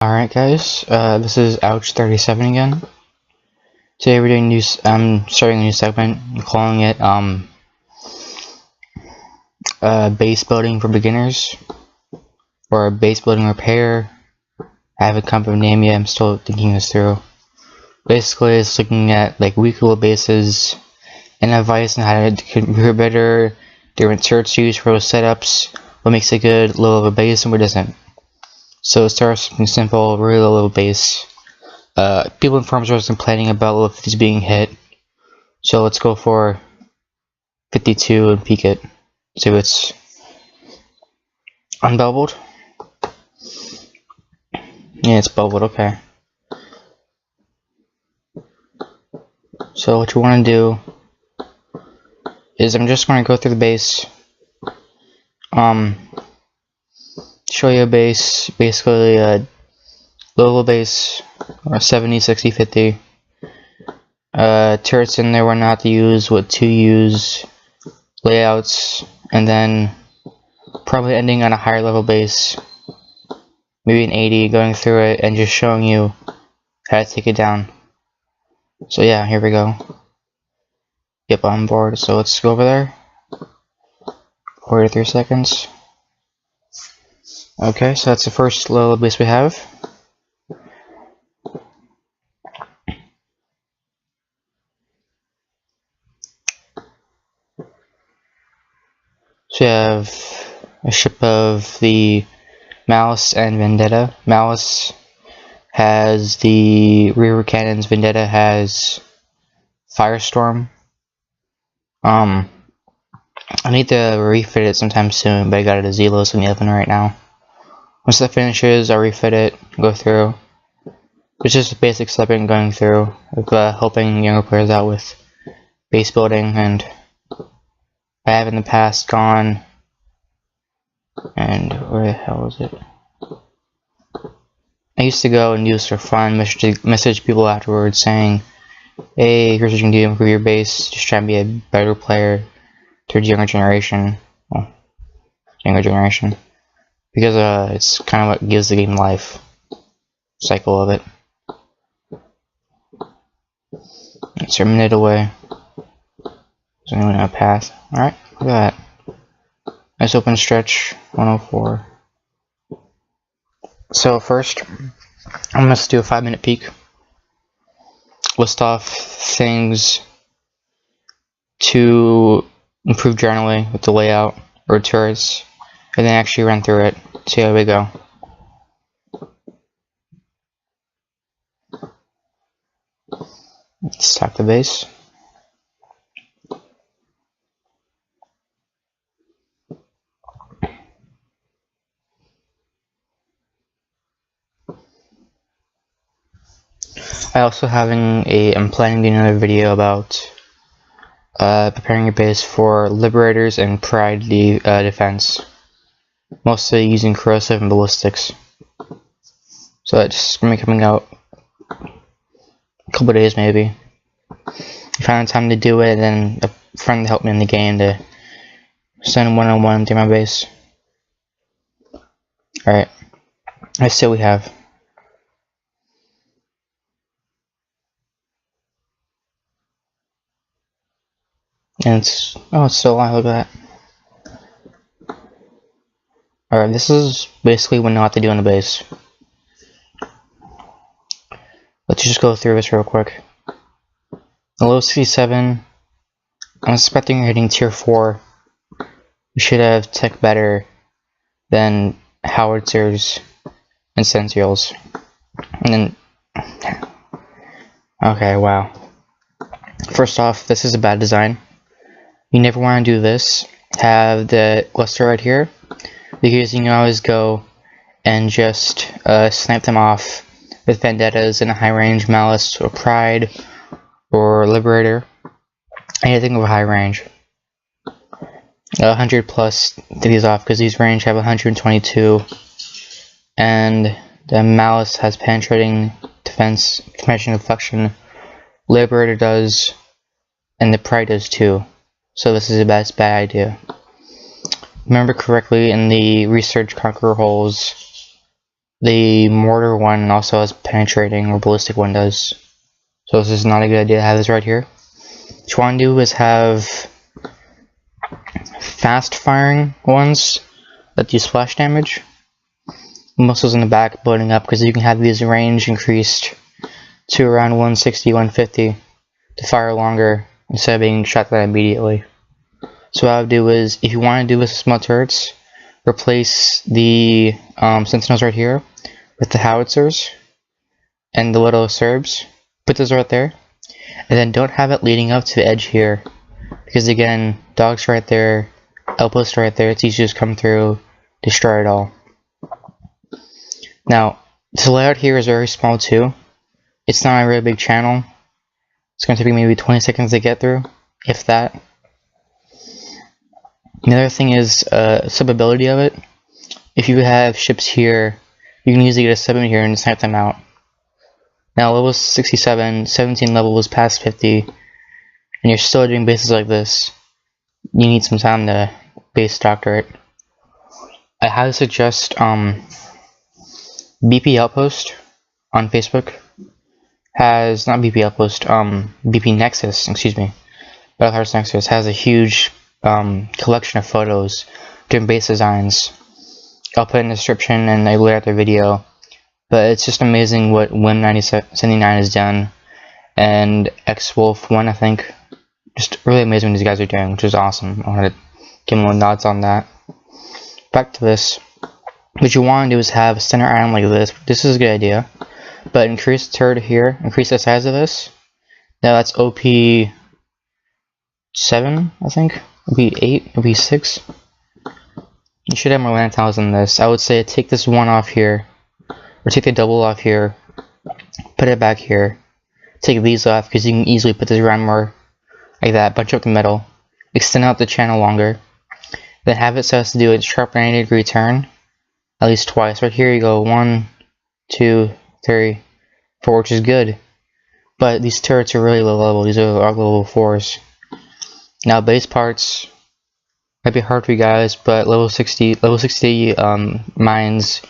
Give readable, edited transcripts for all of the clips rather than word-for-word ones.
Alright guys, this is Ouch37 again. Today we're doing starting a new segment, calling it base building for beginners, or base building repair. I haven't come up with a name yet, I'm still thinking this through. Basically it's looking at like weak little bases and advice on how to configure better, different certs used for those setups, what makes a good low level base and what doesn't. So it starts something simple, really low level base. People in farms are complaining about level 50s being hit. So let's go for 52 and peek it. See if it's unbubbled. Yeah, it's bubbled, okay. So what you want to do is I'm just going to go through the base. Show you a base, basically a low level base, or 70, 60, 50. Turrets in there, what not to use, what to use, layouts, and then probably ending on a higher level base, maybe an 80, going through it and just showing you how to take it down. So yeah, here we go. Yep, I'm bored, so let's go over there. 43 seconds. Okay, so that's the first level base we have. So you have a ship of the Malice and Vendetta. Malice has the rear cannons, Vendetta has Firestorm. I need to refit it sometime soon, but I got it at Zelos in the oven right now. Once that finishes, I'll refit it, go through. It's just a basic step in going through, of helping younger players out with base building, and I have in the past gone, and where the hell was it? I used to go and use for fun, message people afterwards saying, hey, here's what you can do to improve your base, just try and be a better player towards younger generation. Well, younger generation. Because it's kind of what gives the game life. Cycle of it. Let's terminate away. Does anyone have a path? Alright, look at that. Nice open stretch, 104. So first, I'm going to do a 5-minute peek. List off things to improve generally with the layout or turrets, and then actually run through it. See how we go. Let's stop the base. I'm planning to do another video about preparing your base for Liberators and Pride defense. Mostly using corrosive and ballistics. So that's gonna be coming out a couple of days maybe. I found time to do it, and then a friend helped me in the game to send 1-on-1 through my base. Alright, let's see what we have. And it's still alive, look at that. Alright, this is basically what not to do on the base. Let's just go through this real quick. The low 67, I'm expecting you're hitting tier 4. You should have tech better than howitzers and sentinels. And then, okay, wow. First off, this is a bad design. You never want to do this. Have the cluster right here, because you can always go and just snipe them off with vendettas in a high range, Malice or Pride or Liberator, anything with a high range. 100 plus to these off, because these range have 122, and the Malice has penetrating defense, convention deflection, Liberator does, and the Pride does too. So this is a bad idea. Remember correctly, in the research conquer holes, The mortar one also has penetrating, or ballistic one does. So this is not a good idea to have this right here. What you want to do is have fast firing ones that do splash damage. Muscles in the back bloating up, because you can have these range increased to around 160, 150 to fire longer instead of being shot at immediately. So what I would do is, if you want to do this with small turrets, replace the sentinels right here with the howitzers and the little serbs. Put those right there, and then don't have it leading up to the edge here, because again, dogs right there, outpost right there, it's easy to just come through, destroy it all. Now, this layout here is very small too. It's not a really big channel. It's going to take maybe 20 seconds to get through, if that. The other thing is subability of it. If you have ships here, you can easily get a sub in here and snipe them out. Now level 67, 17 level was past 50, and you're still doing bases like this. You need some time to base doctor it. I highly suggest BP Outpost on Facebook has, not BP Outpost, BP Nexus, excuse me, Battle Hearts Nexus has a huge collection of photos, different base designs. I'll put in the description and I laid out their video, but it's just amazing what Wim79 has done, and X-Wolf1, I think. Just really amazing what these guys are doing, which is awesome. I wanted to give them nods on that. Back to this. What you want to do is have a center island like this. This is a good idea, but increase the turret here, increase the size of this. Now that's OP7, I think. OP8, OP6. You should have more land tiles than this. I would say take this one off here, or take the double off here, put it back here. Take these off, because you can easily put this around more like that, bunch up the middle, extend out the channel longer, then have it so as to do a sharp 90-degree turn, at least twice. Right here you go 1, 2, 3, 4, which is good, but these turrets are really low level. These are level 4s. Now base parts might be hard for you guys, but level 60 mines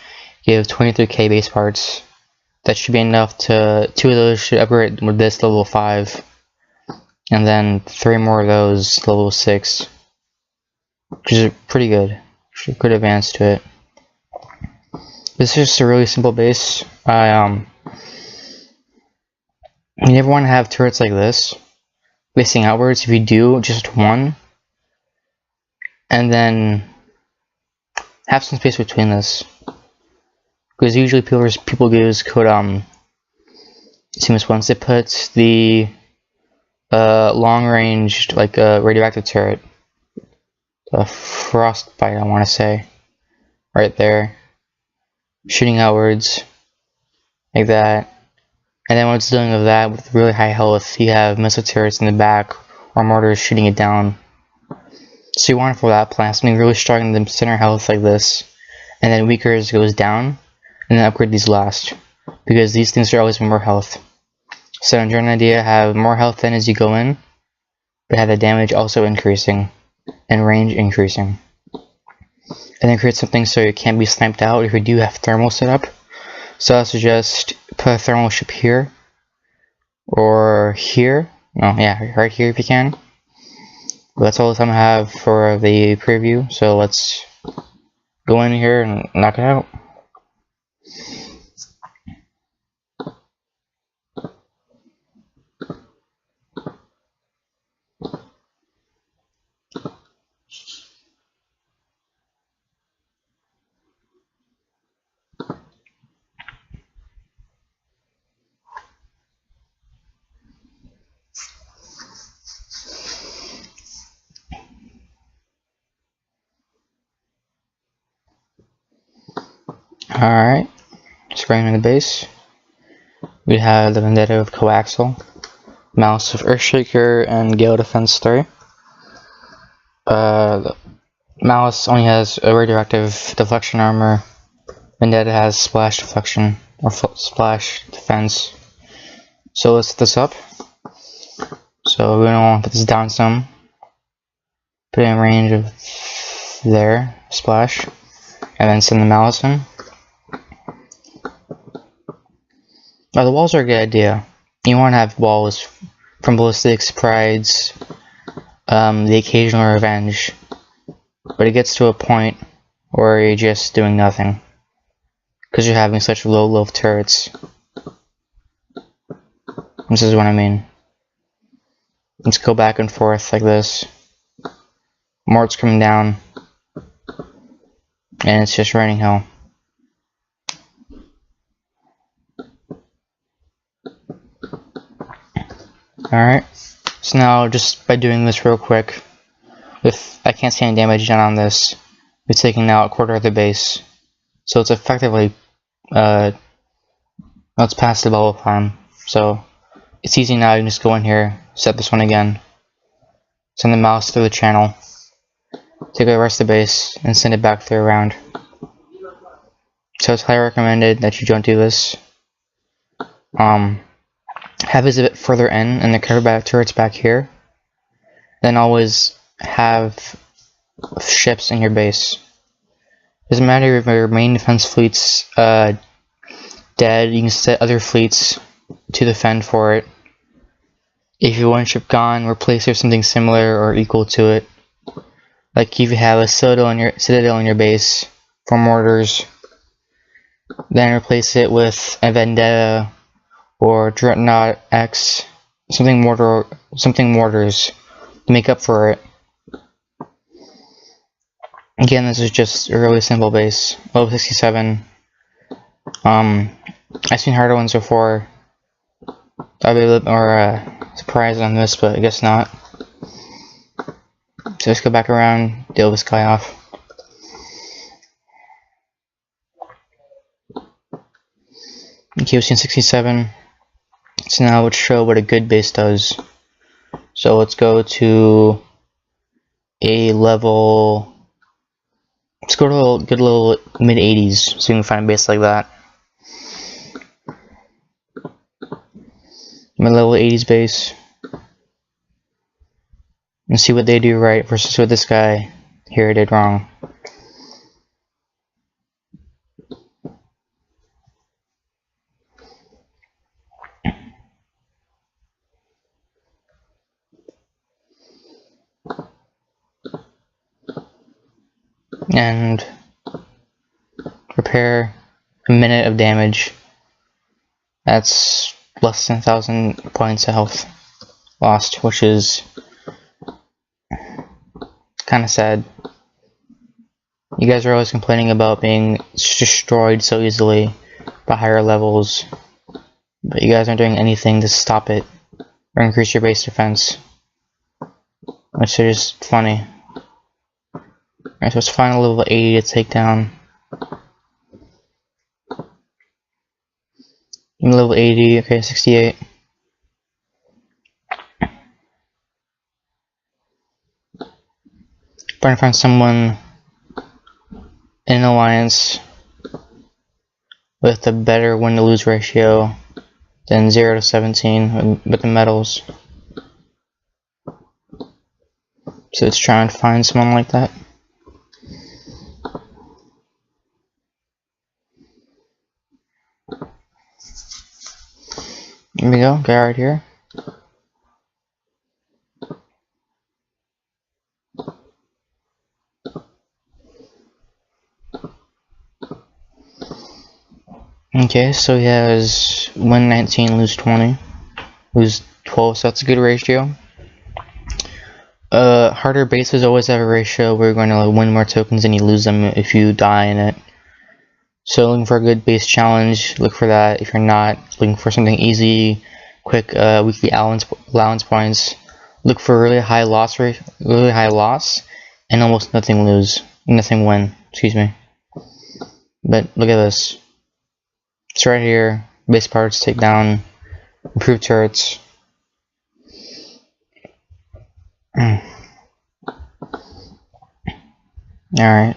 give 23k base parts. That should be enough to, 2 of those should upgrade with this level 5, and then 3 more of those level 6, which is pretty good. Good advance to it. This is just a really simple base. You never want to have turrets like this facing outwards. If you do, just one, and then have some space between this, because usually people use code seamless ones. They put the long-ranged, like radioactive turret, the frostbite, I want to say, right there, shooting outwards like that. And then when it's dealing with that with really high health, you have missile turrets in the back or mortars shooting it down. So you want it for that plan, something really strong in the center health like this, and then weaker goes down, and then upgrade these last, because these things are always more health. So in general idea, have more health then as you go in, but have the damage also increasing, and range increasing. And then create something so it can't be sniped out if you do have thermal set up. So I suggest put a thermal ship here, or here. No, yeah, right here if you can. But that's all the time I have for the preview, so let's go in here and knock it out. Alright, spraying in the base. We have the Vendetta of Coaxial, Mouse of Earthshaker, and Gale Defense 3. The Mouse only has a radioactive deflection armor. Vendetta has splash deflection, or splash defense. So let's set this up. So we're going to want to put this down some. Put it in range of there, splash, and then send the Mouse in. The walls are a good idea. You want to have walls from ballistics, prides, the occasional revenge, but it gets to a point where you're just doing nothing because you're having such low turrets. This is what I mean. Let's go back and forth like this. Mort's coming down, and it's just raining hell. Alright, so now just by doing this real quick, if I can't see any damage done on this, we're taking out a quarter of the base. So it's effectively, it's past the bubble time. So it's easy now, you can just go in here, set this one again, send the mouse through the channel, take the rest of the base, and send it back through around. So it's highly recommended that you don't do this. Have this a bit further in, and the cover back turrets back here. Then always have ships in your base. Doesn't matter if your main defense fleet's dead, you can set other fleets to defend for it. If your one ship gone, replace it with something similar or equal to it. Like if you have a citadel in your base for mortars, then replace it with a Vendetta or Dreadnought X, something mortars to make up for it. Again, this is just a really simple base, level 67. I've seen harder ones before. I'd be a little more surprised on this, but I guess not. So let's go back around, deal this guy off. Okay, we've seen 67. So now let's show what a good base does. So let's go to a level. Let's go to a good little mid 80s, so you can find a base like that. My level 80s base. And see what they do right versus what this guy here did wrong. And repair a minute of damage. That's less than 1,000 points of health lost, which is kind of sad. You guys are always complaining about being destroyed so easily by higher levels, but you guys aren't doing anything to stop it or increase your base defense, which is funny. Alright, so it's final level 80 to take down. Level 80, okay, 68. Trying to find someone in an alliance with a better win to lose ratio than 0 to 17 with the medals. So let's try and find someone like that. Here we go, guy right here. Okay, so he has win 19, lose 20, lose 12, so that's a good ratio. Harder bases always have a ratio where you're going to win more tokens and you lose them if you die in it. So looking for a good base challenge, look for that. If you're not, looking for something easy, quick weekly allowance points, look for really high loss, and almost nothing win. Excuse me. But look at this. It's right here. Base parts, take down, improve turrets. Alright.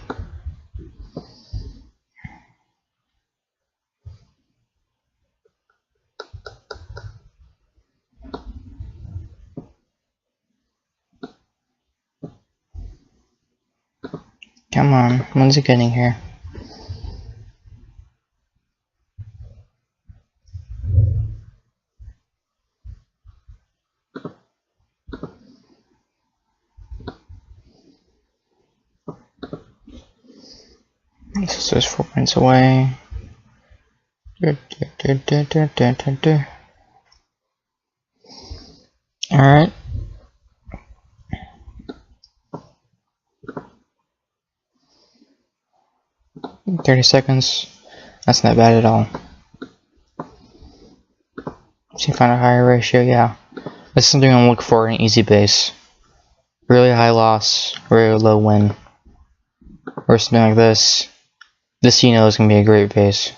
Come on, when's it getting here? So there's 4 points away. Alright. 30 seconds. That's not bad at all. So you find a higher ratio, yeah. This is something I'm looking for in easy base. Really high loss, really low win. Or something like this. This, you know, is going to be a great base.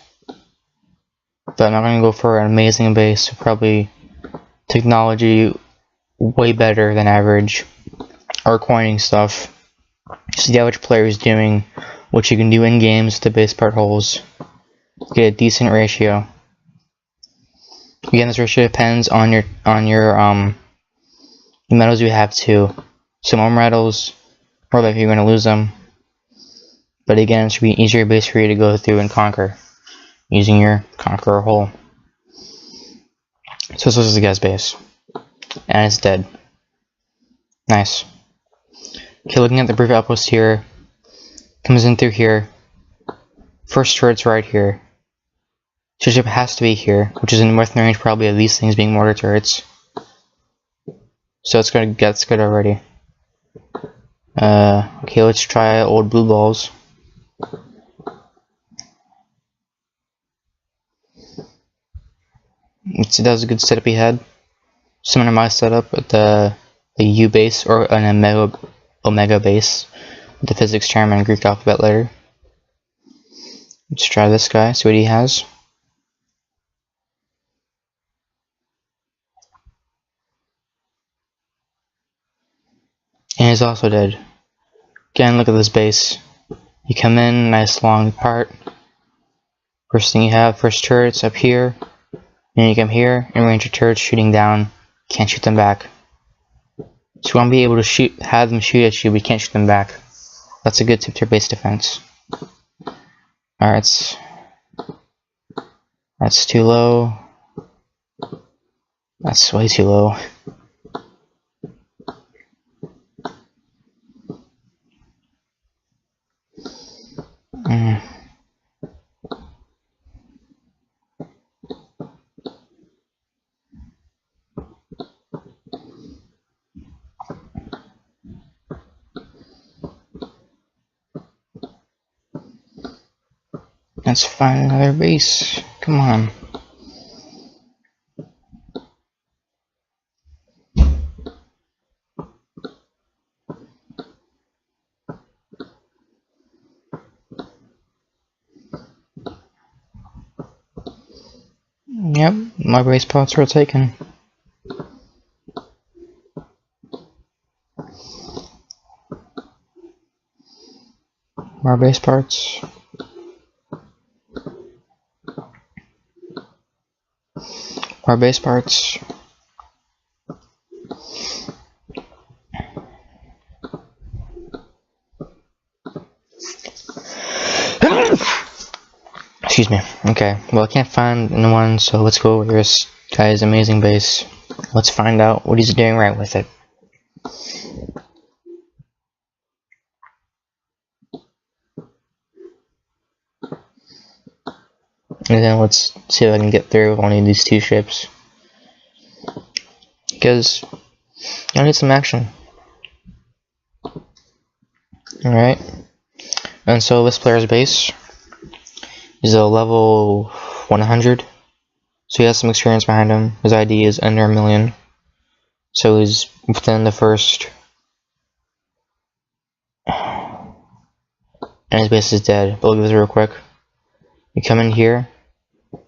But I'm not going to go for an amazing base. Probably technology way better than average. Or coining stuff. Just the average player is doing what you can do in games with the base part holes. Get a decent ratio. Again, this ratio depends on your medals you have too. So more medals, more likely you're going to lose them. But again, it should be an easier base for you to go through and conquer using your conqueror hole. So this is the guy's base, and it's dead. Nice. Okay, looking at the brief outpost here, comes in through here. First turret's right here. Ship has to be here, which is in within range probably of these things being mortar turrets. So it's gonna get good already. Okay, let's try old blue balls. That was a good setup he had. Similar to my setup at the U base or an Omega base with the physics term and Greek alphabet letter. Let's try this guy, see what he has. And he's also dead. Again, look at this base. You come in, nice long part. First thing you have, first turrets up here. And you come here, and range your turrets shooting down. Can't shoot them back. So you want to be able to have them shoot at you, but you can't shoot them back. That's a good tip to your base defense. Alright, that's too low. That's way too low. Let's find another base. Come on. Yep, my base parts were taken. More base parts. More base parts. Excuse me. Okay, well I can't find anyone, so let's go over this guy's amazing base. Let's find out what he's doing right with it. And then let's see if I can get through one of these two ships. Because I need some action. Alright. And so this player's base is a level 100. So he has some experience behind him. His ID is under 1 million. So he's within the first. And his base is dead. But look at this real quick. You come in here,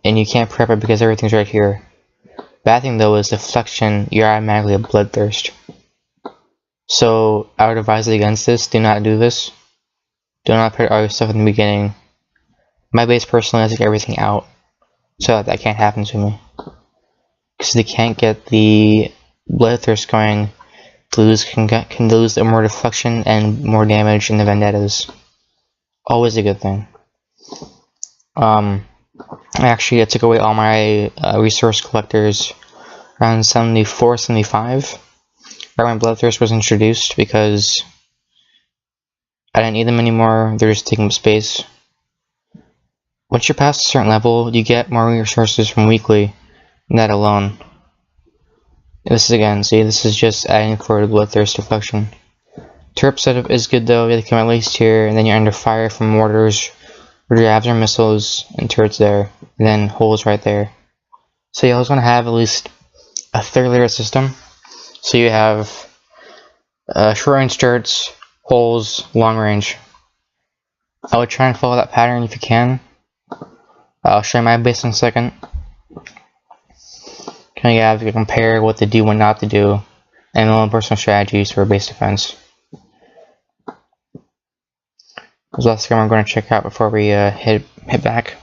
and you can't prep it because everything's right here. Bad thing though is deflection, you're automatically a bloodthirst. So I would advise against this. Do not do this. Do not put all your stuff in the beginning. My base personally, I take everything out so that can't happen to me. Because they can't get the bloodthirst going. Can lose more deflection and more damage in the vendettas. Always a good thing. Actually, I took away all my resource collectors around 74, 75. Right when Bloodthirst was introduced because I didn't need them anymore. They're just taking up space. once you're past a certain level, you get more resources from weekly, and that alone. This is again, see, this is just adding for the bloodthirst deflection. Turret setup is good though. You have to come at least here, and then you're under fire from mortars, jabs or missiles, and turrets there, and then holes right there. So you always want to have at least a 3-layer system. So you have short range turrets, holes, long range. I would try and follow that pattern if you can. I'll show you my base in a second. You have to compare what to do, what not to do, and my own personal strategies for base defense. This last game I'm going to check out before we hit back.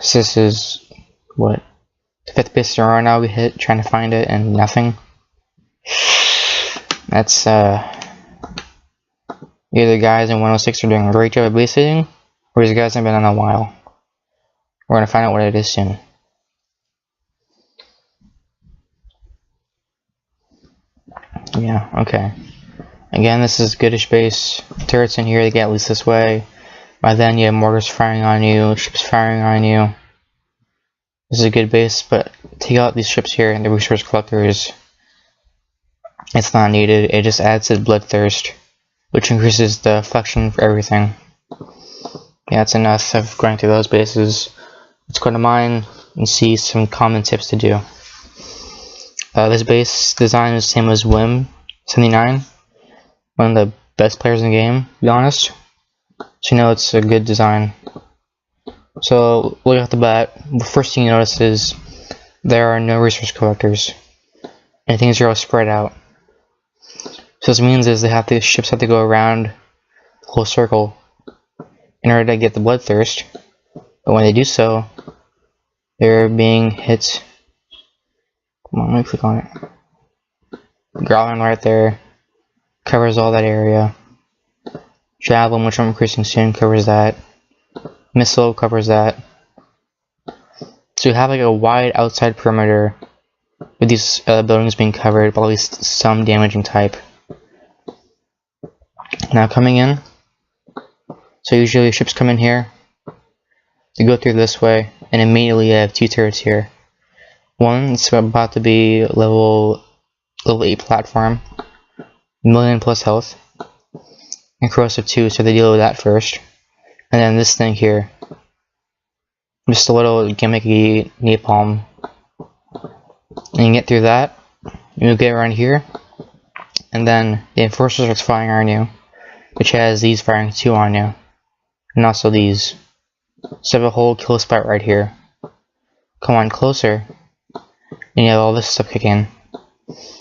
So this is what, the 5th base in a row now we hit, trying to find it, and nothing. That's either guys in 106 are doing a great job at base hitting, or these guys have been on a while. We're going to find out what it is soon. Yeah, okay. Again, this is goodish base. Turrets in here, they get at least this way. By then, you have mortars firing on you, ships firing on you. This is a good base, but take out these ships here and the resource collectors. It's not needed, it just adds to the bloodthirst, which increases the deflection for everything. Yeah, that's enough of going through those bases. Let's go to mine and see some common tips to do. This base design is the same as Wim79, one of the best players in the game, to be honest. So you know it's a good design. So look off the bat, the first thing you notice is there are no resource collectors, and things are all spread out. So this means is ships have to go around the whole circle in order to get the bloodthirst. But when they do so, they're being hit. Come on, let me click on it. Growling right there covers all that area. Javelin, which I'm increasing soon, covers that. Missile covers that. So you have like a wide outside perimeter with these buildings being covered by at least some damaging type. Now coming in, so usually ships come in here, they go through this way, and immediately you have 2 turrets here. One is about to be level 8 platform, 1,000,000 plus health, and corrosive 2, so they deal with that first. And then this thing here, just a little gimmicky napalm. And you get through that, you get around here, and then the enforcer starts firing on you, which has these firing 2 on you, and also these. So you have a whole kill spot right here. Come on closer, and you have all this stuff kicking.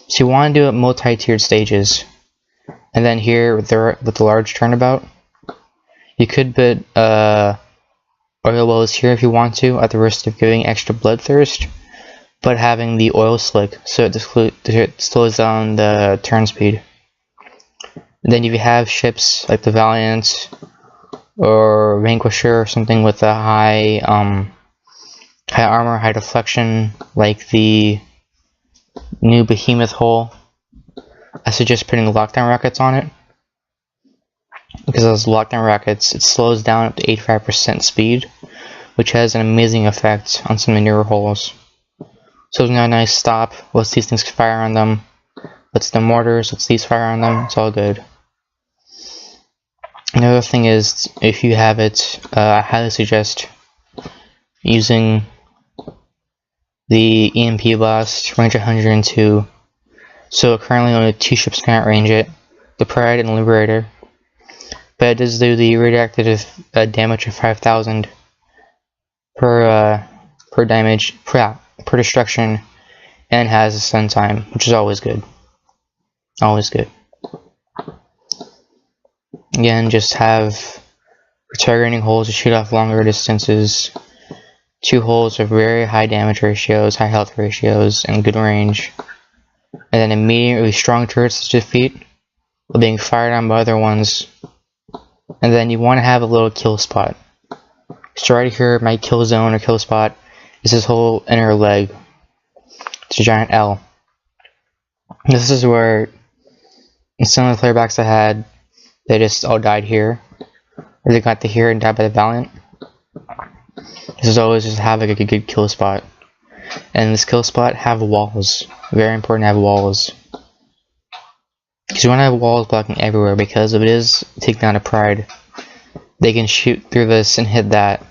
So you want to do it multi-tiered stages, and then here with the large turnabout, you could put oil wells here if you want to, at the risk of giving extra bloodthirst, but having the oil slick so it slows down the turn speed. And then if you have ships like the Valiant or Vanquisher or something with a high armor, high deflection, like the new Behemoth hull, I suggest putting lockdown rockets on it, because those lockdown rockets, it slows down up to 85% speed, which has an amazing effect on some of the newer hulls. So it's a nice stop, lets these things fire on them, lets the mortars, lets these fire on them, it's all good. Another thing is, if you have it, I highly suggest using the EMP blast, range 102. So currently only 2 ships can outrange it, the Pride and the Liberator. But it does do the radioactive damage of 5,000 per damage, per destruction, and has a stun time, which is always good. Always good. Again, just have targeting holes to shoot off longer distances, 2 holes with very high damage ratios, high health ratios, and good range, and then immediately strong turrets to defeat while being fired on by other ones. And then you want to have a little kill spot. So right here, my kill zone or kill spot is this whole inner leg. It's a giant L. This is where some of the playbacks I had, they just all died here, or they got to here and died by the Valiant. This is always just have like a good kill spot. And this kill spot have walls. Very important to have walls. Because you want to have walls blocking everywhere, because if it is taking down a pride, they can shoot through this and hit that. So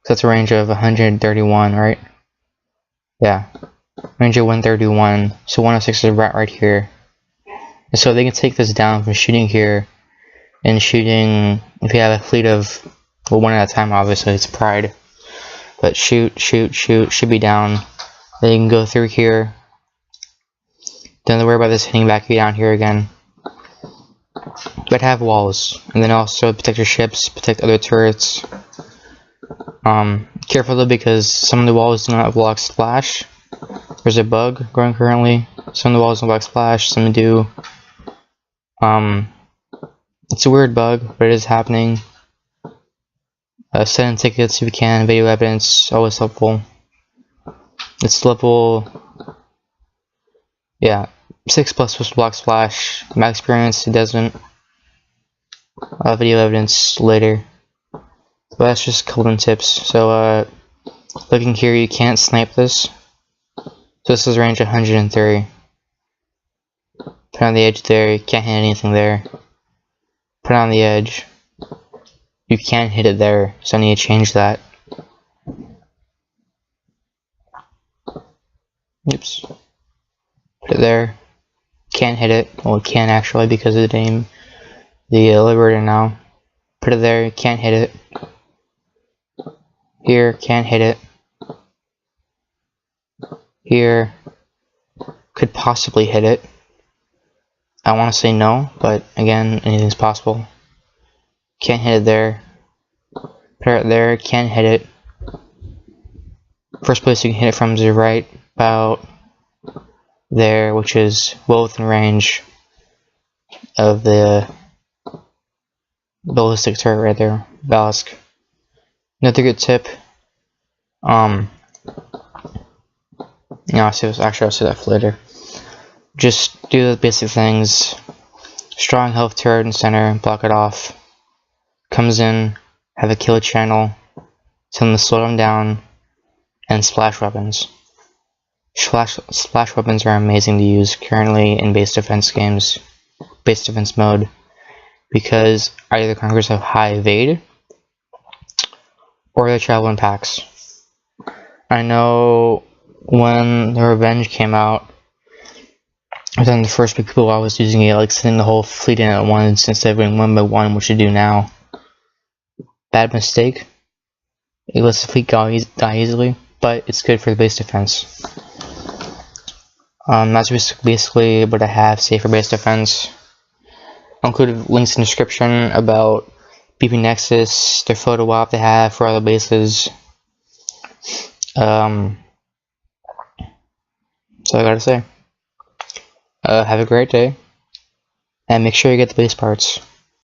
that's a range of 131, right? Yeah. Range of 131. So 106 is right here. And so they can take this down from shooting here and shooting, if you have a fleet of, well, one at a time, obviously, it's pride. But shoot, should be down. Then you can go through here. Don't worry about this hitting back down here again. But have walls. And then also protect your ships, protect other turrets. Careful though, because some of the walls do not block splash. There's a bug going currently. Some of the walls don't block splash, some do. It's a weird bug, but it is happening. Send in tickets if you can, video evidence, always helpful. It's level, yeah, 6+ supposed to block splash. My experience, it doesn't. Video evidence later. But that's just golden tips. So, looking here, you can't snipe this. So this is range 130. Put on the edge there, you can't hit anything there. Put on the edge. You can't hit it there, so I need to change that. Oops. Put it there. Can't hit it. Well, it can actually because of the name. The Liberator now. Put it there, can't hit it. Here, can't hit it. Here, could possibly hit it. I want to say no, but again, anything's possible. Can't hit it there. Put it there, can't hit it. First place you can hit it from is right about there, which is well within range of the ballistic turret right there, Balisk. Another good tip. Yeah, I'll say that for later. Just do the basic things. Strong health turret in center, block it off. Comes in, have a kill channel, tell them to slow them down, and splash weapons. Splash weapons are amazing to use currently in base defense games, base defense mode, because either the conquerors have high evade, or they travel in packs. I know when the Revenge came out, within the first week people I was using it, like sending the whole fleet in at once instead of going one by one, which you do now. Bad mistake. It lets the fleet die easily, but it's good for the base defense. That's basically what I have say for base defense. I'll include links in the description about BP Nexus, their photo op they have for other bases. That's all I gotta say. Have a great day, and make sure you get the base parts.